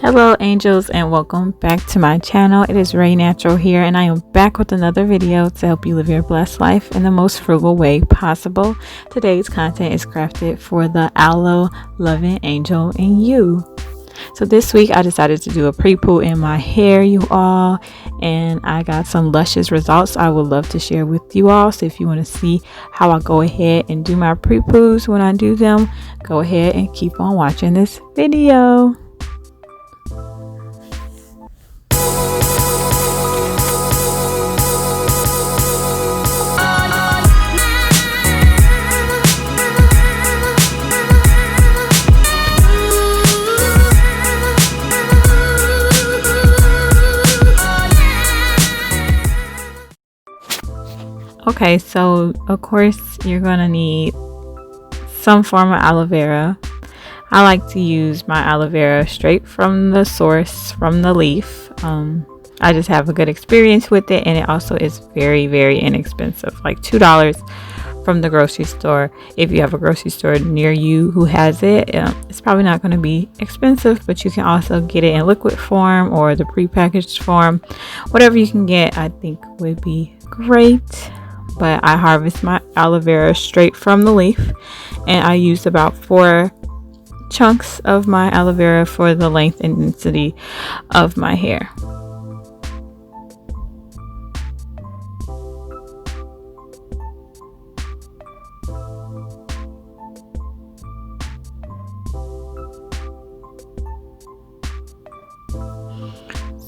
Hello angels, and welcome back to my channel. It is Ray Natural here, and I am back with another video to help you live your blessed life in the most frugal way possible. Today's content is crafted for the Aloe loving angel in you. So this week I decided to do a pre-poo in my hair, you all, and I got some luscious results I would love to share with you all. So if you want to see how I go ahead and do my pre-poos when I do them, go ahead and keep on watching this video. Okay, so of course you're gonna need some form of aloe vera. I like to use my aloe vera straight from the source, from the leaf. I just have a good experience with it, and it also is very inexpensive, like $2 from the grocery store. If you have a grocery store near you who has it, it's probably not going to be expensive, but you can also get it in liquid form or the pre-packaged form. Whatever you can get, I think would be great. But I harvest my aloe vera straight from the leaf, and I use about 4 chunks of my aloe vera for the length and density of my hair.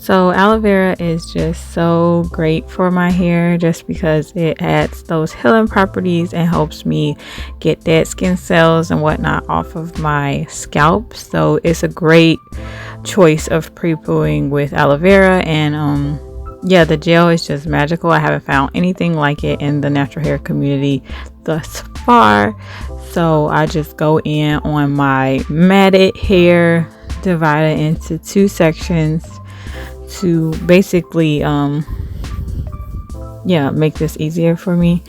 So aloe vera is just so great for my hair, just because it adds those healing properties and helps me get dead skin cells and whatnot off of my scalp. So it's a great choice of pre-pooing with aloe vera. And yeah, the gel is just magical. I haven't found anything like it in the natural hair community thus far. So I just go in on my matted hair, divide it into 2 sections to basically make this easier for me.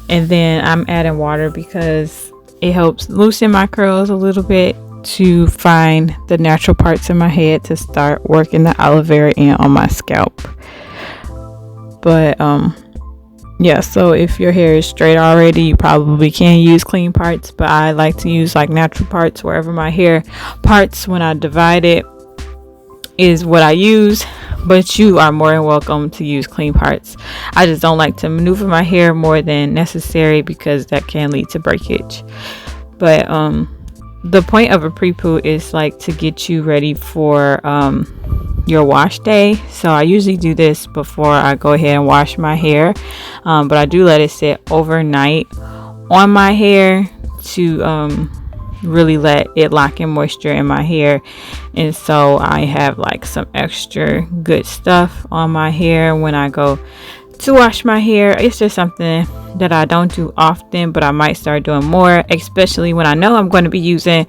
And then I'm adding water because it helps loosen my curls a little bit, to find the natural parts in my head to start working the aloe vera in on my scalp. But so if your hair is straight already, you probably can use clean parts, but I like to use like natural parts. Wherever my hair parts when I divide it is what I use, but you are more than welcome to use clean parts. I just don't like to maneuver my hair more than necessary because that can lead to breakage. But the point of a pre-poo is like to get you ready for your wash day. So I usually do this before I go ahead and wash my hair, but I do let it sit overnight on my hair to really let it lock in moisture in my hair. And so I have like some extra good stuff on my hair when I go to wash my hair. It's just something that I don't do often, but I might start doing more, especially when I know I'm going to be using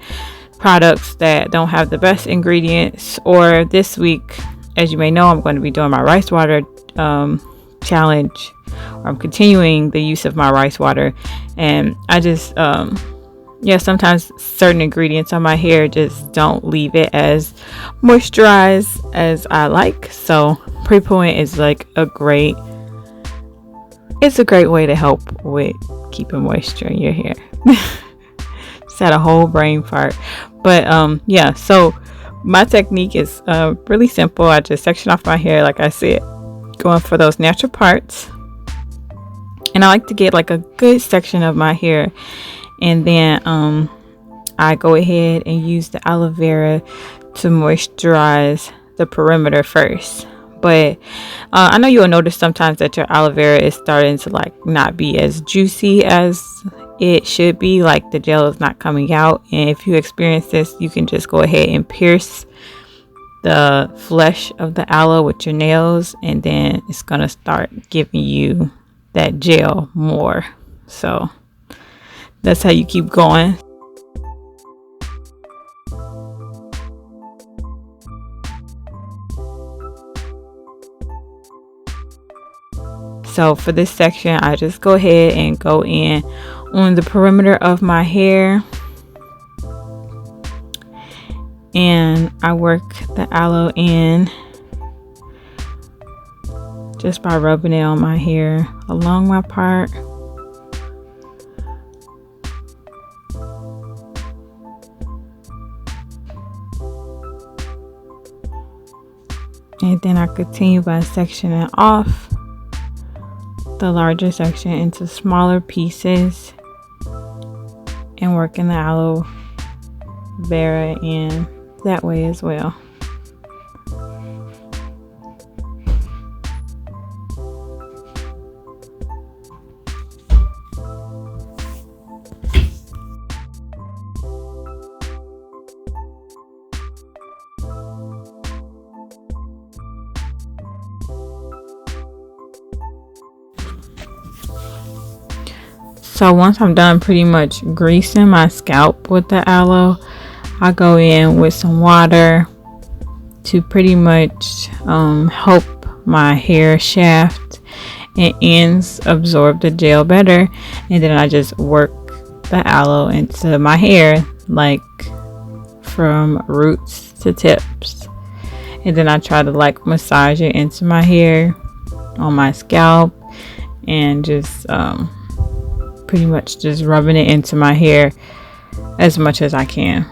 products that don't have the best ingredients. Or this week, as you may know, I'm going to be doing my rice water challenge, or I'm continuing the use of my rice water. And I just sometimes certain ingredients on my hair just don't leave it as moisturized as I like. So pre-pooing is like a great way to help with keeping moisture in your hair. Just had a whole brain fart. But so my technique is really simple. I just section off my hair, like I said, going for those natural parts, and I like to get like a good section of my hair. And then I go ahead and use the aloe vera to moisturize the perimeter first. But I know you'll notice sometimes that your aloe vera is starting to like not be as juicy as it should be, like the gel is not coming out. And if you experience this, you can just go ahead and pierce the flesh of the aloe with your nails, and then it's gonna start giving you that gel more. So that's how you keep going. So for this section, I just go ahead and go in on the perimeter of my hair, and I work the aloe in just by rubbing it on my hair along my part. And then I continue by sectioning off the larger section into smaller pieces and working the aloe vera in that way as well. So once I'm done pretty much greasing my scalp with the aloe, I go in with some water to pretty much help my hair shaft and ends absorb the gel better. And then I just work the aloe into my hair, like from roots to tips. And then I try to like massage it into my hair on my scalp and just pretty much just rubbing it into my hair as much as I can.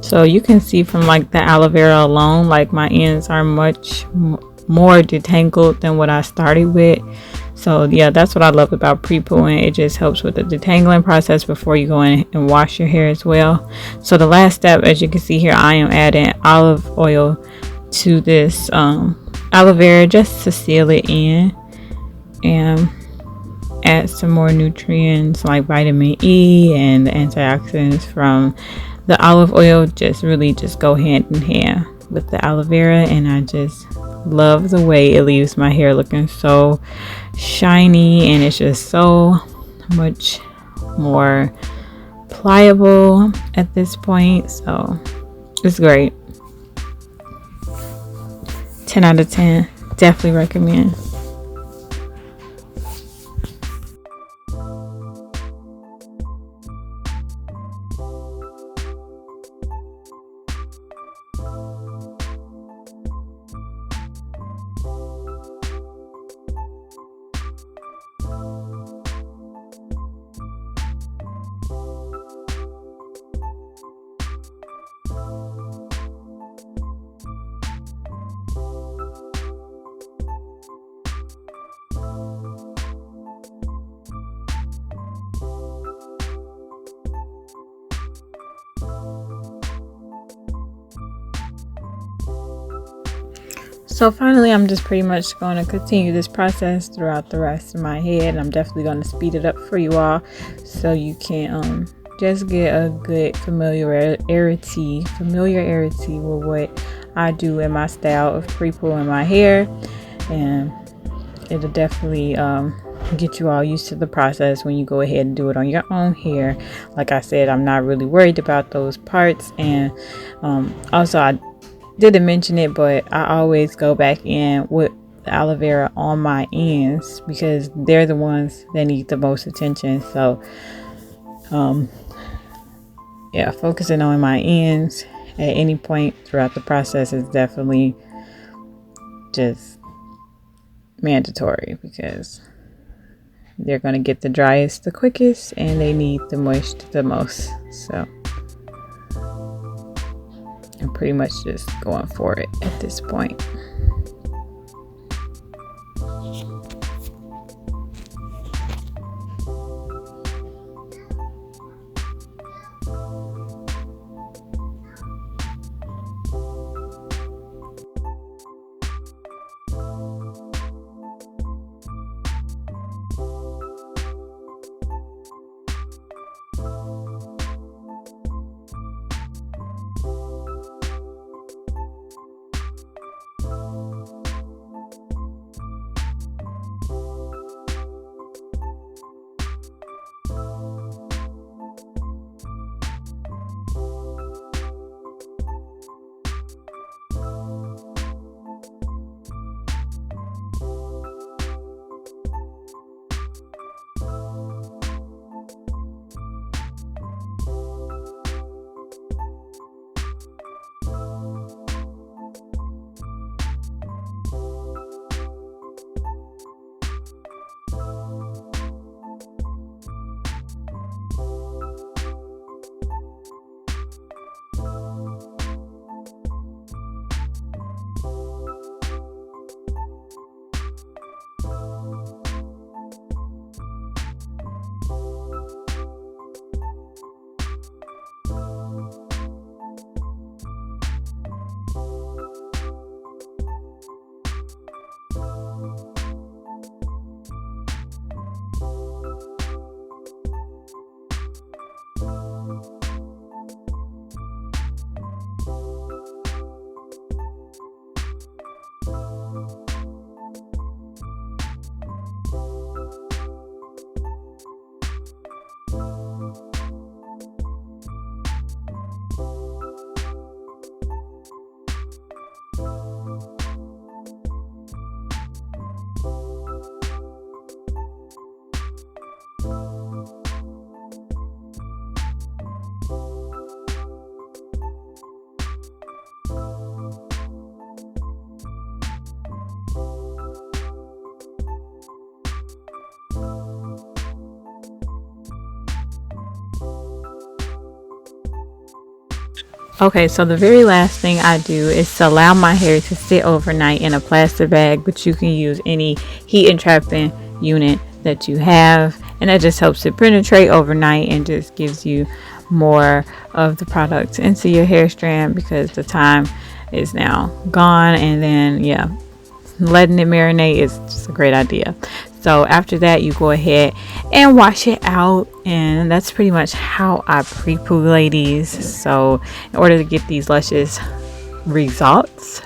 So you can see from like the aloe vera alone, like my ends are much more detangled than what I started with. So yeah, that's what I love about pre-pooing. It just helps with the detangling process before you go in and wash your hair as well. So the last step, as you can see here, I am adding olive oil to this aloe vera just to seal it in and add some more nutrients like vitamin E and the antioxidants from the olive oil. Just really just go hand in hand with the aloe vera, and I just love the way it leaves my hair looking so shiny, and it's just so much more pliable at this point. So it's great. 10 out of 10. Definitely recommend. So finally, I'm just pretty much going to continue this process throughout the rest of my head. I'm definitely going to speed it up for you all so you can just get a good familiarity with what I do in my style of pre-pooing my hair, and it'll definitely get you all used to the process when you go ahead and do it on your own hair. Like I said, I'm not really worried about those parts, and also I didn't mention it, but I always go back in with the aloe vera on my ends because they're the ones that need the most attention. So yeah, focusing on my ends at any point throughout the process is definitely just mandatory because they're going to get the driest the quickest and they need the moist the most. So I'm pretty much just going for it at this point. Okay, so the very last thing I do is to allow my hair to sit overnight in a plastic bag, but you can use any heat entrapping unit that you have, and that just helps it penetrate overnight and just gives you more of the product into your hair strand, because the time is now gone. And then letting it marinate is just a great idea. So after that, you go ahead and wash it out, and that's pretty much how I pre-poo, ladies. So in order to get these luscious results,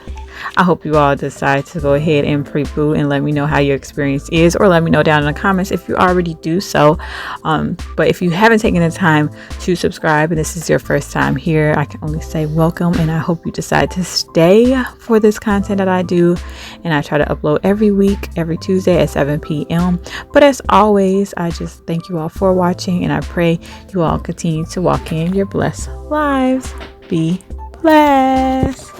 I hope you all decide to go ahead and pre-poo and let me know how your experience is, or let me know down in the comments if you already do so. But if you haven't taken the time to subscribe and this is your first time here, I can only say welcome, and I hope you decide to stay for this content that I do. And I try to upload every week, every Tuesday at 7 p.m. But as always, I just thank you all for watching, and I pray you all continue to walk in your blessed lives. Be blessed.